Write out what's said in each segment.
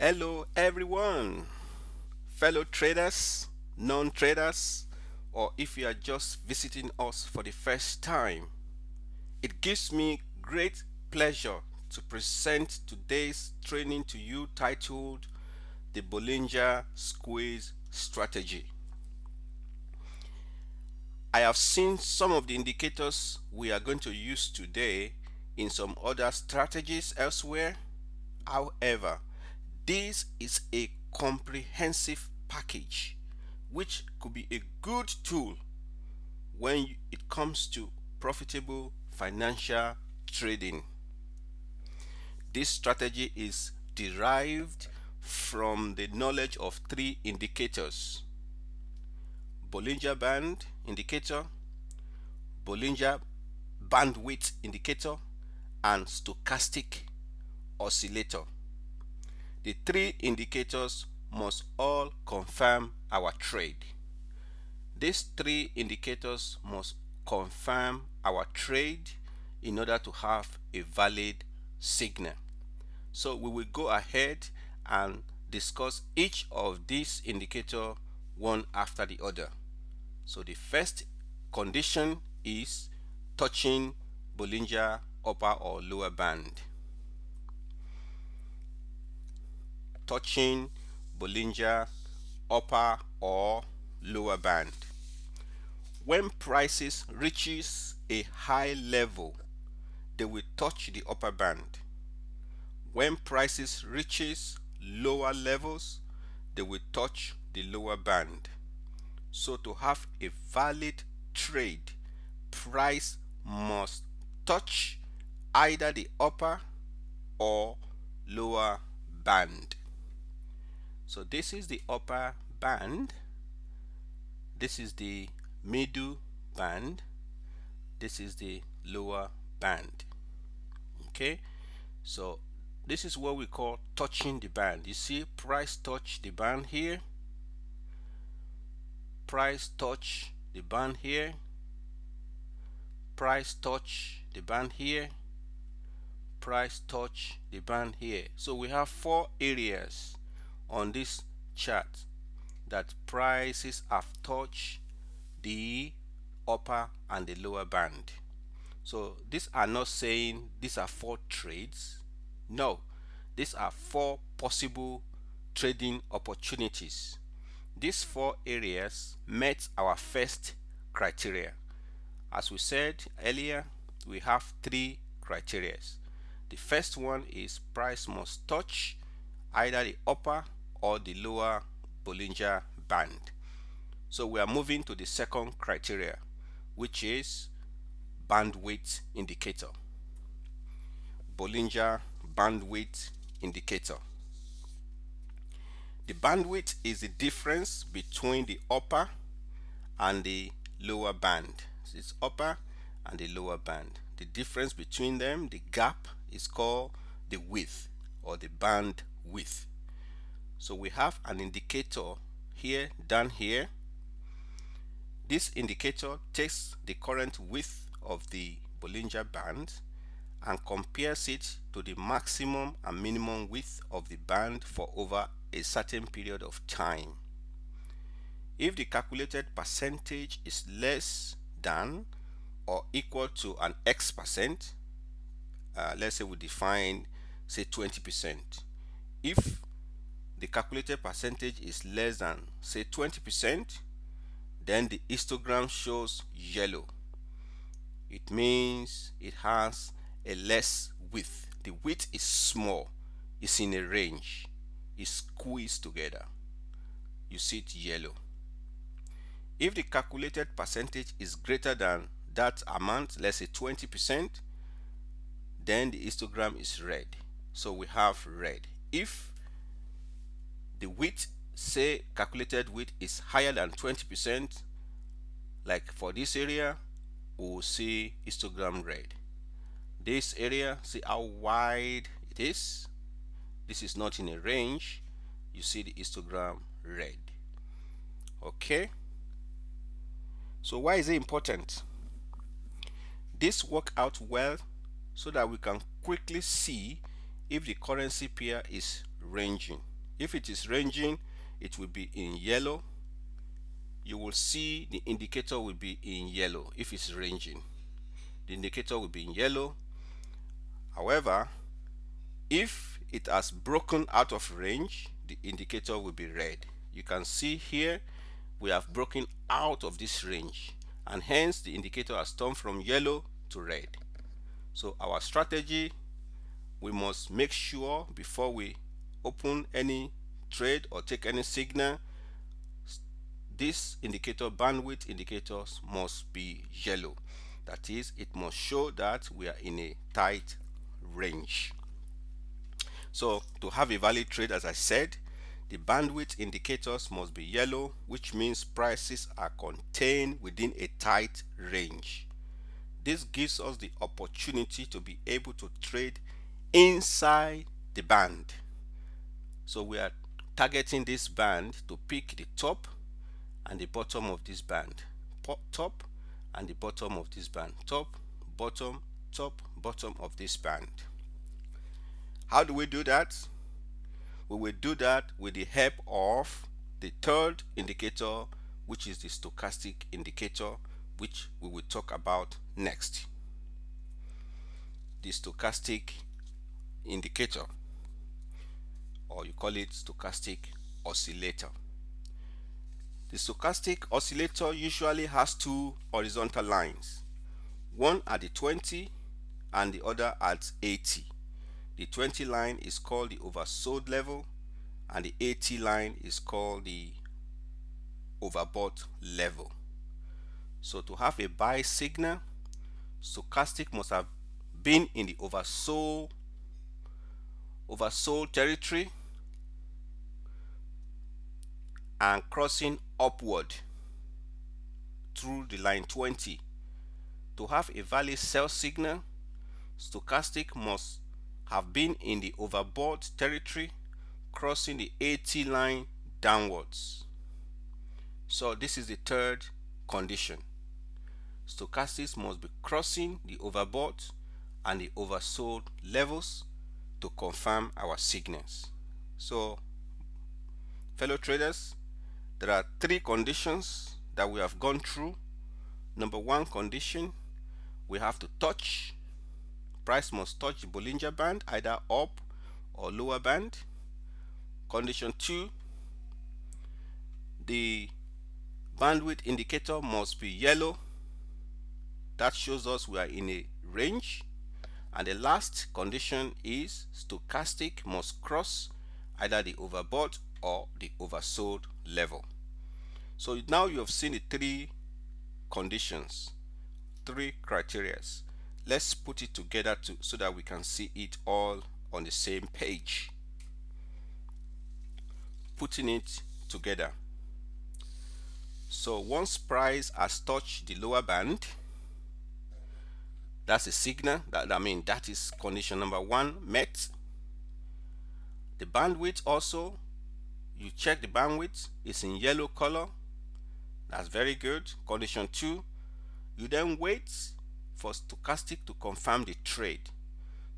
Hello, everyone, fellow traders, non traders, or if you are just visiting us for the first time. It gives me great pleasure to present today's training to you titled The Bollinger Squeeze Strategy. I have seen some of the indicators we are going to use today in some other strategies elsewhere. However, this is a comprehensive package which could be a good tool when it comes to profitable financial trading. This strategy is derived from the knowledge of three indicators: Bollinger Band indicator, Bollinger Bandwidth indicator, and Stochastic Oscillator. The three indicators must all confirm our trade. These three indicators must confirm our trade in order to have a valid signal. So we will go ahead and discuss each of these indicators one after the other. So the first condition is touching Bollinger upper or lower band. Touching Bollinger upper or lower band. When prices reaches a high level, they will touch the upper band. When prices reaches lower levels, they will touch the lower band. So to have a valid trade, price must touch either the upper or lower band. So this is the upper band, this is the middle band, this is the lower band. Okay, so this is what we call touching the band. You see, price touch the band here, price touch the band here, price touch the band here, price touch the band here. So we have four areas on this chart that prices have touched the upper and the lower band. So these are not saying these are four trades. No, these are four possible trading opportunities. These four areas met our first criteria. As we said earlier, we have three criteria. The first one is price must touch either the upper or the lower Bollinger Band. So we are moving to the second criteria, which is bandwidth indicator. Bollinger Bandwidth indicator. The bandwidth is the difference between the upper and the lower band. So it's upper and the lower band. The difference between them, the gap, is called the width or the band width. So we have an indicator here, down here. This indicator takes the current width of the Bollinger Band and compares it to the maximum and minimum width of the band for over a certain period of time. If the calculated percentage is less than or equal to an X%, let's say we define, say 20%. If the calculated percentage is less than, say 20%, then the histogram shows yellow. It means it has a less width. The width is small, it's in a range, it's squeezed together. You see it yellow. If the calculated percentage is greater than that amount, let's say 20%, then the histogram is red. So we have red. If the width, say calculated width, is higher than 20%, like for this area, we will see histogram red. This area, see how wide it is. This is not in a range. You see the histogram red. Okay, so why is it important? This work out well so that we can quickly see if the currency pair is ranging. If it is ranging, it will be in yellow. You will see the indicator will be in yellow. If it's ranging, the indicator will be in yellow. However, if it has broken out of range, the indicator will be red. You can see here we have broken out of this range, and hence the indicator has turned from yellow to red. So our strategy, we must make sure before we open any trade or take any signal, this indicator, bandwidth indicators, must be yellow. That is, it must show that we are in a tight range. So to have a valid trade, as I said, the bandwidth indicators must be yellow, which means prices are contained within a tight range. This gives us the opportunity to be able to trade inside the band. So we are targeting this band to pick the top and the bottom of this band. Top and the bottom of this band. Top, bottom of this band. How do we do that? We will do that with the help of the third indicator, which is the stochastic indicator, which we will talk about next. The stochastic indicator, or you call it stochastic oscillator. The stochastic oscillator usually has two horizontal lines, one at the 20 and the other at 80. The 20 line is called the oversold level, and the 80 line is called the overbought level. So to have a buy signal, stochastic must have been in the oversold territory and crossing upward through the line 20. To have a valid sell signal, stochastic must have been in the overbought territory, crossing the 80 line downwards. So this is the third condition. Stochastics must be crossing the overbought and the oversold levels to confirm our signals. So fellow traders, there are three conditions that we have gone through. Number one condition, we have to touch, price must touch the Bollinger Band, either up or lower band. Condition 2, the bandwidth indicator must be yellow. That shows us we are in a range. And the last condition is stochastic must cross either the overbought or the oversold level. So now you have seen the three conditions, three criteria. Let's put it together so that we can see it all on the same page. Putting it together. So once price has touched the lower band, that's a signal that is condition number one met. The bandwidth also, you check the bandwidth, it's in yellow color. That's very good. Condition 2, you then wait for stochastic to confirm the trade.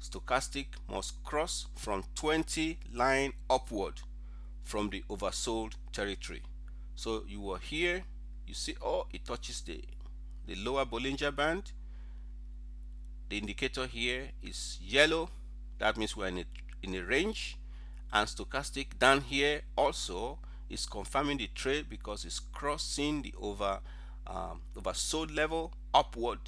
Stochastic must cross from 20 line upward from the oversold territory. So you are here, you see, oh, it touches the lower Bollinger Band. The indicator here is yellow. That means we're in a range. And stochastic down here also is confirming the trade because it's crossing the oversold level upward.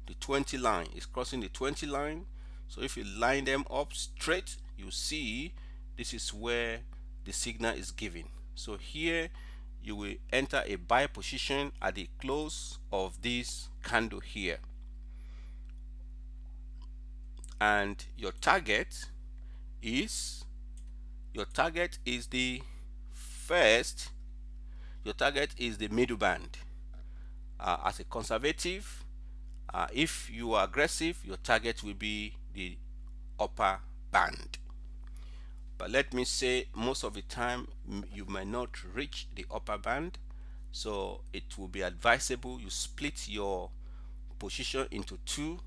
The 20 line is crossing the 20 line. So if you line them up straight, you see this is where the signal is given. So here you will enter a buy position at the close of this candle here, and your target is the middle band. As a conservative, if you are aggressive, your target will be the upper band. But let me say, most of the time you may not reach the upper band, so it will be advisable you split your position into two.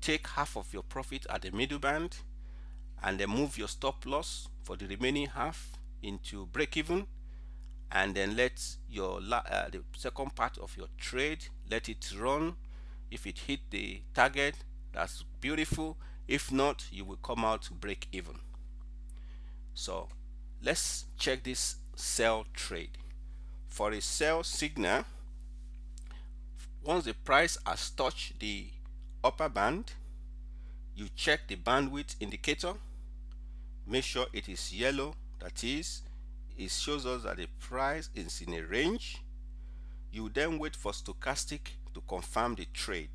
Take half of your profit at the middle band and then move your stop loss for the remaining half into break even, and then let your the second part of your trade, let it run. If it hit the target, that's beautiful. If not, you will come out break even. So let's check this sell trade. For a sell signal, once the price has touched the upper band, you check the bandwidth indicator, make sure it is yellow, that is, it shows us that the price is in a range. You then wait for stochastic to confirm the trade.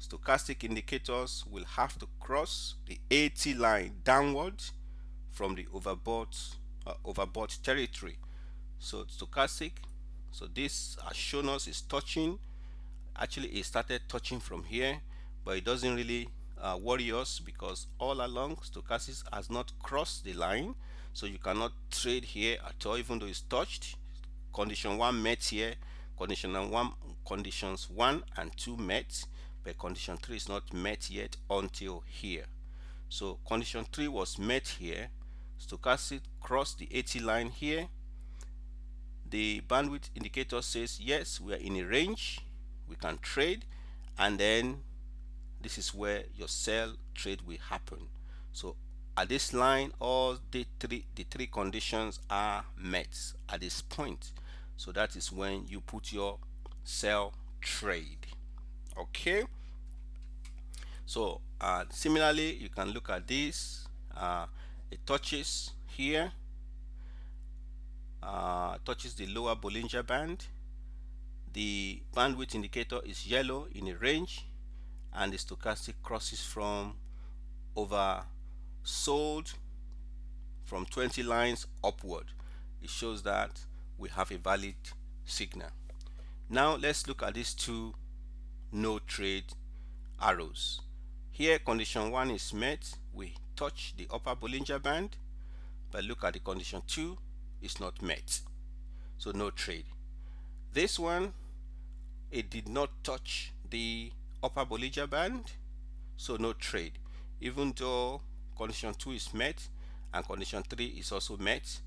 Stochastic indicators will have to cross the 80 line downward from the overbought territory. So stochastic, so this has shown us is touching. Actually, it started touching from here, but it doesn't really worry us, because all along stochastic has not crossed the line, so you cannot trade here at all, even though it's touched. Condition 1 met here, conditions 1 and 2 met, but condition 3 is not met yet until here. So condition 3 was met here, stochastic crossed the 80 line here. The bandwidth indicator says yes, we are in a range, we can trade, and then this is where your sell trade will happen. So at this line, all the three conditions are met at this point. So that is when you put your sell trade. Okay. So similarly, you can look at this. It touches here, touches the lower Bollinger Band. The bandwidth indicator is yellow in a range, and the stochastic crosses from oversold from 20 lines upward. It shows that we have a valid signal. Now let's look at these two no trade arrows. Here condition 1 is met, we touch the upper Bollinger Band, but look at the condition 2 is not met, so no trade. This one, it did not touch the upper Bollinger Band, so no trade, even though condition 2 is met and condition 3 is also met,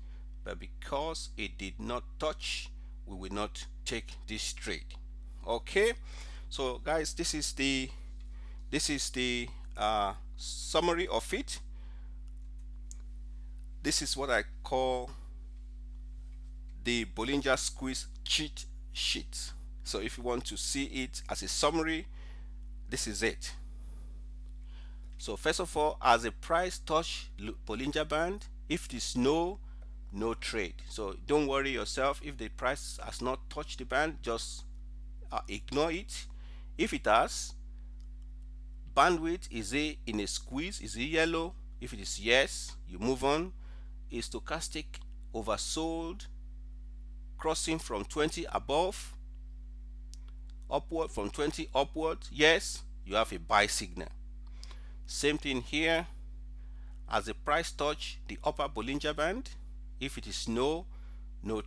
but because it did not touch, we will not take this trade. Okay, so guys, this is the summary of it. This is what I call the Bollinger Squeeze cheat sheet. So if you want to see it as a summary, this is it. So first of all, as the price touch Bollinger Band, if it is no trade. So don't worry yourself if the price has not touched the band, just ignore it. If it has, bandwidth, is it in a squeeze, is it yellow? If it is yes, you move on. Is stochastic oversold, crossing from 20 above, upward, from 20 upward? Yes, you have a buy signal. Same thing here. As the price touch the upper Bollinger Band, if it is no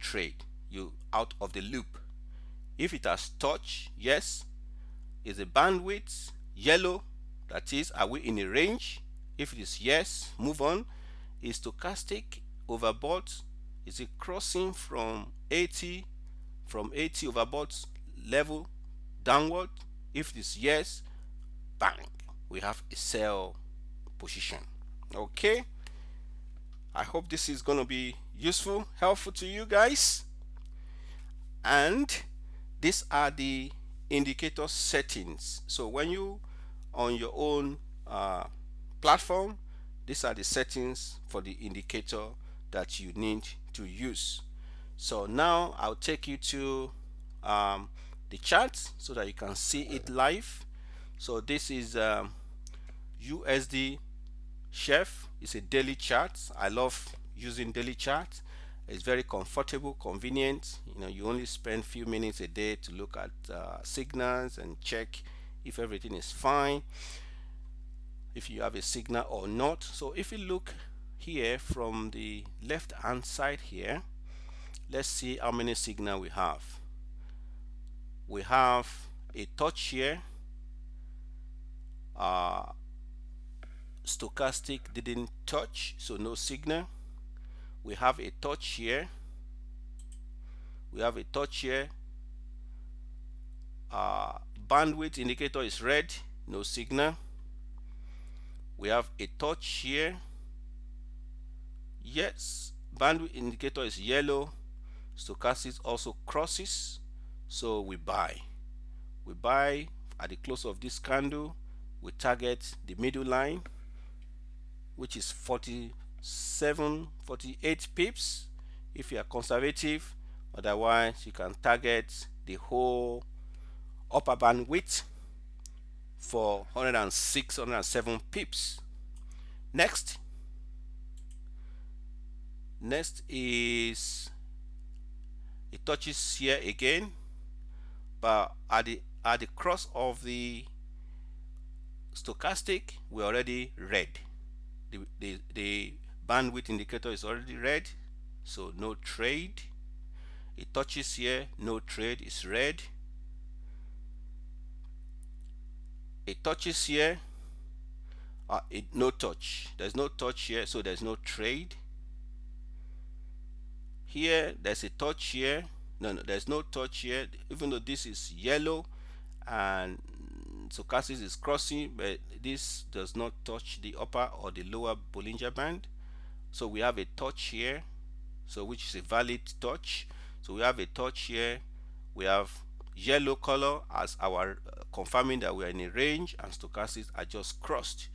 trade, you out of the loop. If it has touched yes, is the bandwidth yellow, that is, are we in a range? If it is yes, move on. Is stochastic overbought, is it crossing from 80 overbought level downward? If it is yes, bang, we have a sell position. Okay, I hope this is going to be useful, helpful to you guys. And these are the indicator settings. So when you on your own platform, these are the settings for the indicator that you need to use. So now I'll take you to the chart so that you can see it live. So this is USD Chef. It's a daily chart. I love using daily charts. It's very comfortable, convenient. You know, you only spend few minutes a day to look at signals and check if everything is fine, if you have a signal or not. So if you look here from the left hand side here, let's see how many signal we have. We have a touch here. Stochastic didn't touch, so no signal. we have a touch here. We have a touch here. Bandwidth indicator is red, no signal. We have a touch here. Yes, bandwidth indicator is yellow. Stochastic also crosses, so we buy. We buy at the close of this candle. We target the middle line, which is 48 pips if you are conservative. Otherwise, you can target the whole upper bandwidth for 106, 107 pips. Next is it touches here again, but at the cross of the stochastic, we're already red. The bandwidth indicator is already red, so no trade. It touches here, no trade, is red. It touches here, no touch. There's no touch here, so there's no trade. Here there's a touch here. No, there's no touch here, even though this is yellow and stochastic is crossing, but this does not touch the upper or the lower Bollinger Band. So we have a touch here, so which is a valid touch. So we have a touch here. We have yellow color as our confirming that we are in a range, and stochastics are just crossed.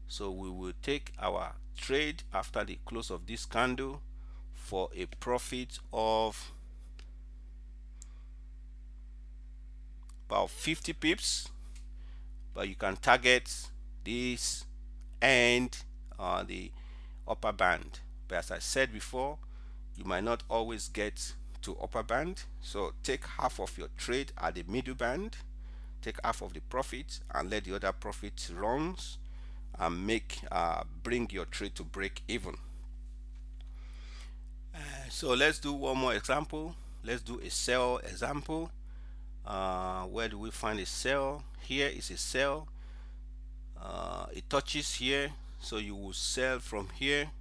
So we will take our trade after the close of this candle for a profit of about 50 pips, but you can target this and the upper band. But as I said before, you might not always get to upper band, so take half of your trade at the middle band, take half of the profit and let the other profit runs and bring your trade to break even. So let's do one more example. Let's do a sell example. Where do we find a sell? Here is a sell. It touches here, so you will sell from here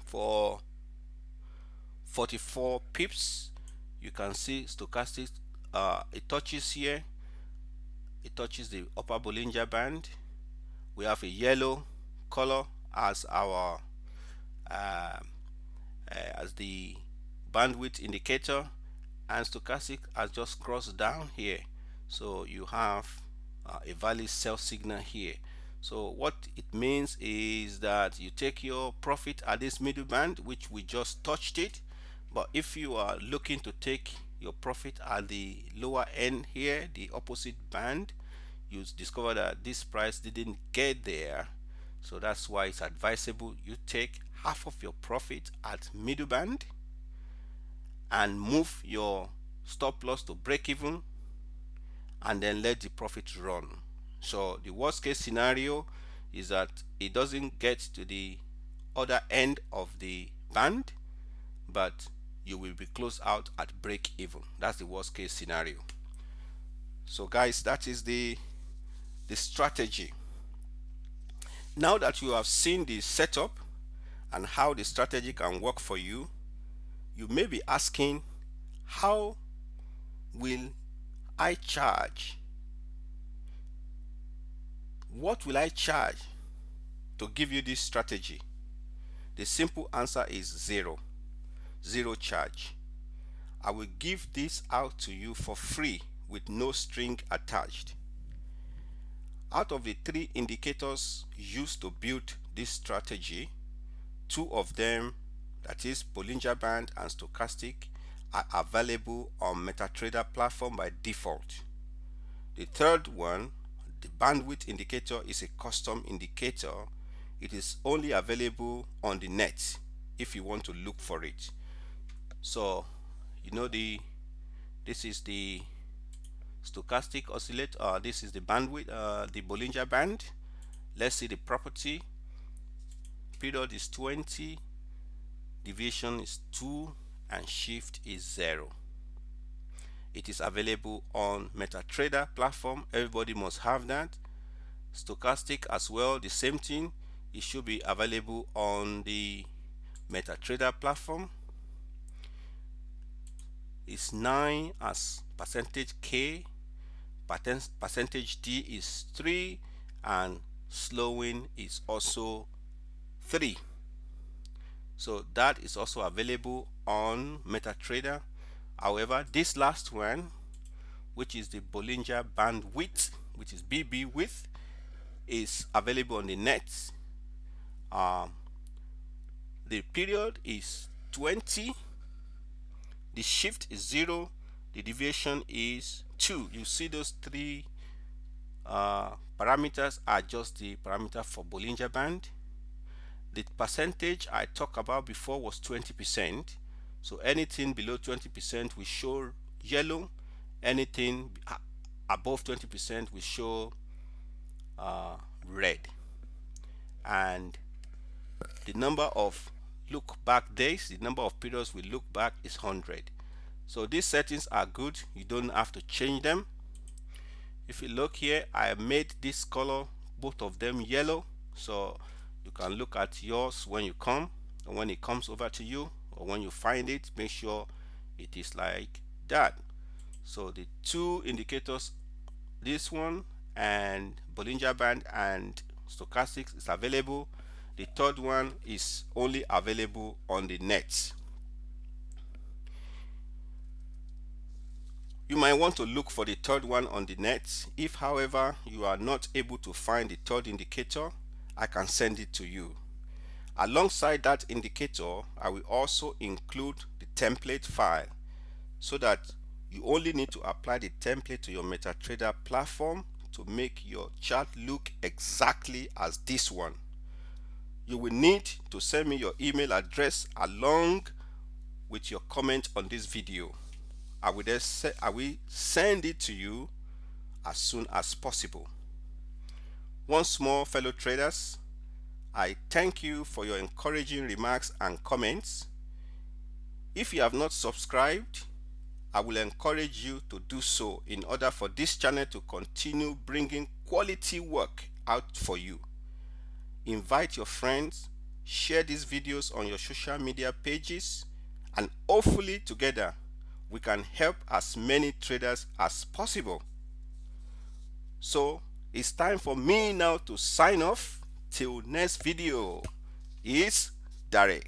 for 44 pips. You can see stochastic, it touches here, it touches the upper Bollinger Band. We have a yellow color as our as the bandwidth indicator, and stochastic has just crossed down here, so you have a valid sell signal here. So what it means is that you take your profit at this middle band, which we just touched it, but if you are looking to take your profit at the lower end here, the opposite band, you discover that this price didn't get there. So that's why it's advisable you take half of your profit at middle band and move your stop loss to break even, and then let the profit run. So the worst case scenario is that it doesn't get to the other end of the band, but you will be closed out at break even. That's the worst case scenario. So guys, that is the strategy. Now that you have seen the setup and how the strategy can work for you, you may be asking, how will I charge? What will I charge to give you this strategy? The simple answer is zero charge. I will give this out to you for free with no string attached. Out of the 3 indicators used to build this strategy, 2 of them, that is Bollinger Band and Stochastic, are available on MetaTrader platform by default. The third one, the bandwidth indicator, is a custom indicator. It is only available on the net if you want to look for it. So you know, this is the stochastic oscillator, this is the bandwidth, the Bollinger Band. Let's see the property. Period is 20, deviation is 2, and shift is 0. It is available on MetaTrader platform. Everybody must have that. Stochastic as well, the same thing. it should be available on the MetaTrader platform. It's 9 as percentage K, percentage D is 3, and slowing is also 3. So that is also available on MetaTrader. However, this last one, which is the Bollinger Bandwidth, which is BB width, is available on the net. The period is 20, the shift is 0, the deviation is 2. You see those three parameters are just the parameter for Bollinger Band. The percentage I talked about before was 20%. So anything below 20% will show yellow. Anything above 20% will show red. And the number of look back days, the number of periods we look back is 100. So these settings are good. You don't have to change them. If you look here, I made this color, both of them yellow, so you can look at yours when you come, and when it comes over to you, or when you find it, make sure it is like that. So the two indicators, this one and Bollinger Band and Stochastics, is available. The third one is only available on the net. You might want to look for the third one on the net. If, however, you are not able to find the third indicator, I can send it to you. Alongside that indicator, I will also include the template file so that you only need to apply the template to your MetaTrader platform to make your chart look exactly as this one. You will need to send me your email address along with your comment on this video. I will send it to you as soon as possible. Once more, fellow traders, I thank you for your encouraging remarks and comments. If you have not subscribed, I will encourage you to do so in order for this channel to continue bringing quality work out for you. Invite your friends, share these videos on your social media pages, and hopefully together we can help as many traders as possible. So it's time for me now to sign off. Till next video. It's Dare.